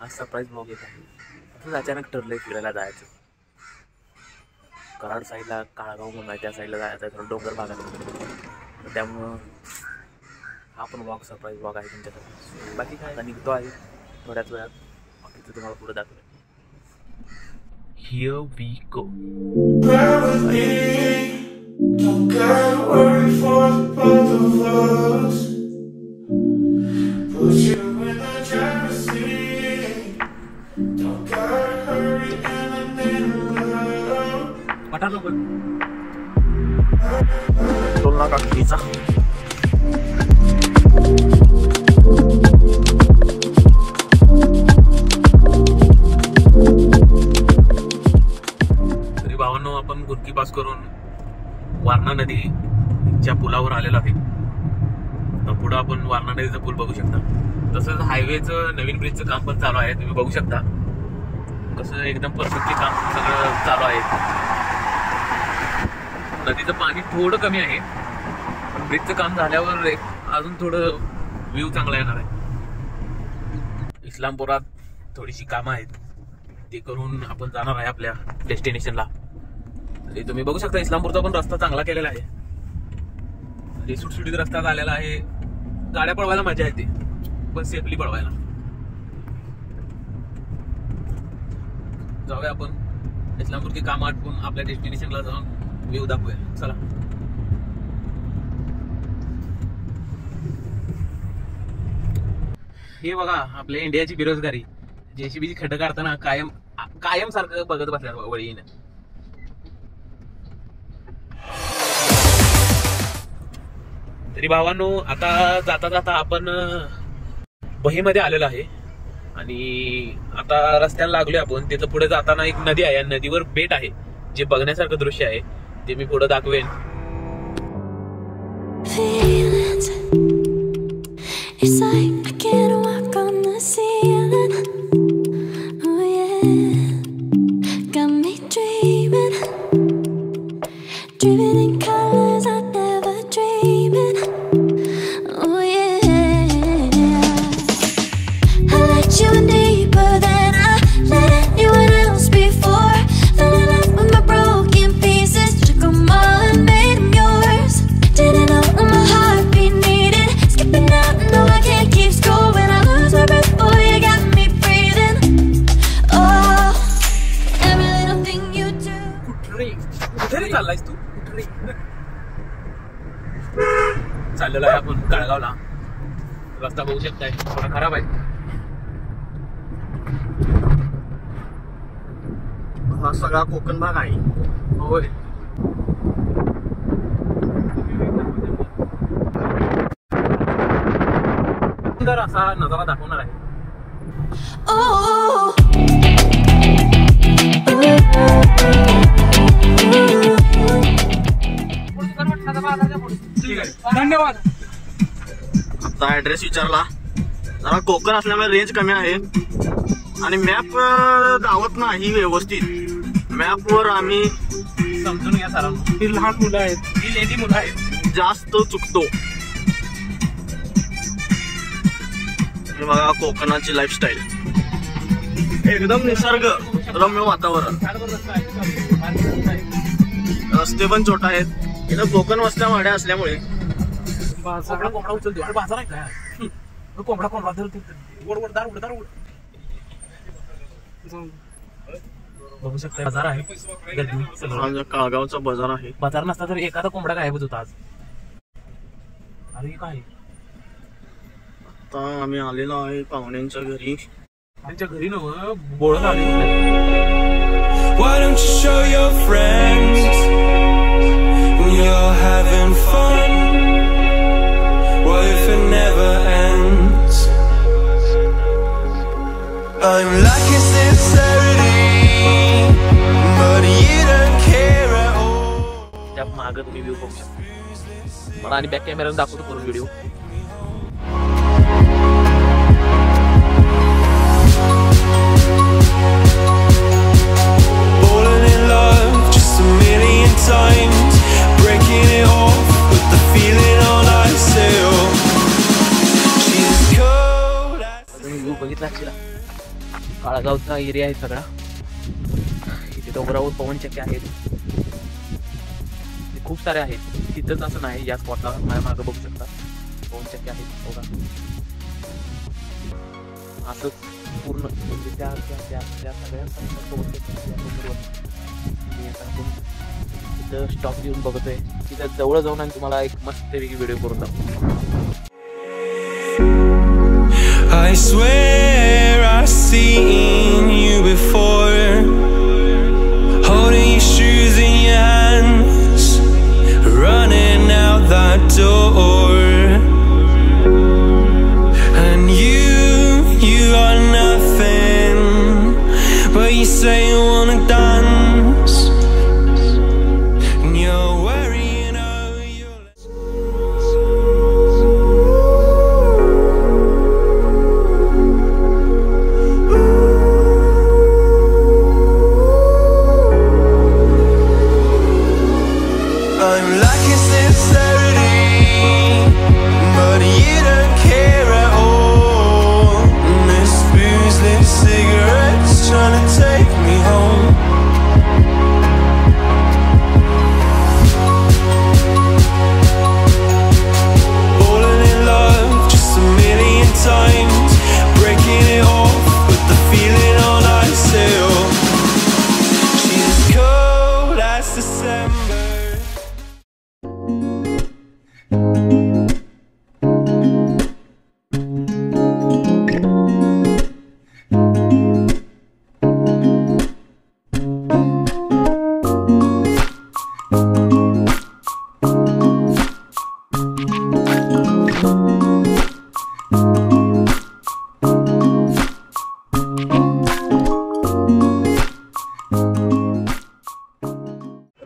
आज surprise blog येत आहे. असंच अचानक ठरलंय फिरायला जायचं. कराड साईडला काळगाव म्हणून आहे, त्या साईडला जायचं आहे, थोडं डोंगर भागात. त्यामुळं हा पण ब्लॉग सरप्राईज ब्लॉग आहे तुमच्यासाठी. बाकी काय आता निघतो आहे थोड्याच वेळात. बाकीचं तुम्हाला पुढे दाखवेल. Here we go. Don't gotta worry for both of us. Put you in the driver's seat. Don't gotta hurry in the middle. पटार नको टोल नाका कितीचा. तरी भावांनो आपण गुरकी पास करून वारणा नदीच्या पुलावर आलेला आहे. तर पुढं आपण वारणा नदीचा पूल बघू शकता. तसंच हायवेचं नवीन ब्रिजचं काम पण चालू आहे. तुम्ही बघू शकता कसं एकदम परफेक्टली काम सगळं चालू आहे. नदीचं पाणी थोडं कमी आहे, पण ब्रिजचं काम झाल्यावर अजून थोडं व्ह्यू चांगला येणार आहे. इस्लामपुरात थोडीशी कामं आहेत, ते करून आपण जाणार आहे आपल्या डेस्टिनेशनला. तुम्ही बघू शकता इस्लामपूरचा पण रस्ता चांगला केलेला आहे. सुटसुटीत रस्ता झालेला आहे. गाड्या पळवायला मजा येते, पण सेफली पळवायला. जाऊया आपण इस्लामपूरची काम आटपून आपल्या डेस्टिनेशनला जाऊन व्ह्यू दाखवूया. चला. हे बघा आपल्या इंडियाची बेरोजगारी. जेसीबीची खड्डे काढताना कायम सारखं बघत बसल्या वळीनं. तरी भावांनो आता जाता जाता आपण बहीमध्ये आलेलो आहे आणि आता रस्त्याला लागलोय आपण. तिथं पुढे जाताना एक नदी आहे, नदीवर बेट आहे जे बघण्यासारखं दृश्य आहे. ते मी पुढे दाखवेन. चाललायस तू? चाललेलो आहे आपण काळगावला. रस्ता बघू शकताय थोडा खराब आहे. हा सगळा कोकण भाग आहे. होय. सुंदर असा नजारा दाखवणार आहे. धन्यवाद. आता ऍड्रेस विचारला. जरा कोकण असल्यामुळे रेंज कमी आहे आणि मॅप दावत नाही व्यवस्थित. मॅपवर आम्ही समजून घ्या सरांनो, ही लहान मुलं आहेत, ही लेडी मुलं आहेत, जास्त चुकतो. हे बघा कोकणाची लाईफस्टाईल. एकदम निसर्ग रम्य वातावरण. रस्ते पण छोटा आहेत. इथं कोकण वस्त्या वाड्या असल्यामुळे कोंबडा उचलतो. अरे बाजार आहे काय? कोंबडा धरतो. दार उड. बघू शकता बाजार आहे. गर्दी. काळगावचा बाजार आहे. बाजार नसता तर एखादा कोंबडा गायबच होता आज. अरे काय आता आम्ही आलेलो आहे पाहुण्यांच्या घरी. त्यांच्या घरी नव्ह बोळण आली. Why don't you show your friends when you're having fun? What if it never ends? I'm lacking sincerity, but you don't care at all. त्या मागं तुम्ही व्ह्यू बघू शकता. मला आणि बॅक कॅमेराने दाखवतो करून video. Falling in love just a million times, breaking it off with the feeling on myself. She's cold as तुम्ही व्ह्यू बघितला असेल. काळगावचा एरिया आहे सगळा. इथे डोंगरावर पवनचक्क्या आहेत, खूप सारे आहेत. तिथंच असं नाही, या स्पॉटला माझ्या मागं बघू शकता पवनचक्क्या आहेत बघा. असंच पूर्ण त्या सगळ्या तिथं स्टॉप घेऊन बघतोय. तिथं जवळ जाऊन आणि तुम्हाला एक मस्तपैकी व्हिडिओ करून दाखवतो. I swear I've seen you before, holding your shoes in your hands, running out that door. And you are nothing, but you say you wanna dance, and you're worrying over your I'm lacking sincerity, but you don't care at all. This booze, this cigarettes, trying to take me home. Falling in love just a million times, breaking it off with the feeling on exhale. She's as cold as December.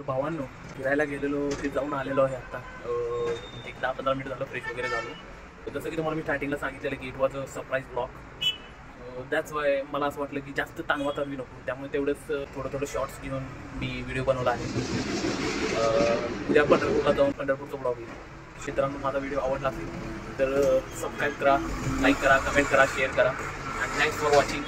भावांनो, फिरायला गेलेलो ते जाऊन आलेलो आहे आता. एक 10-15 minute झालं फ्रेश वगैरे झालो. तर जसं की तुम्हाला मी स्टार्टिंगला सांगितलेलं की it was a surprise blog. That's why मला असं वाटलं की जास्त ताणवा ताणवी नको, त्यामुळे तेवढंच थोडं शॉर्ट्स घेऊन मी व्हिडिओ बनवला आहे. उद्या पंढरपूरला जाऊन पंढरपूरचा ब्लॉग येईल. मित्रांनो, माझा व्हिडिओ आवडला असेल तर सबस्क्राईब करा, लाईक करा, कमेंट करा, शेअर करा. And thanks for watching.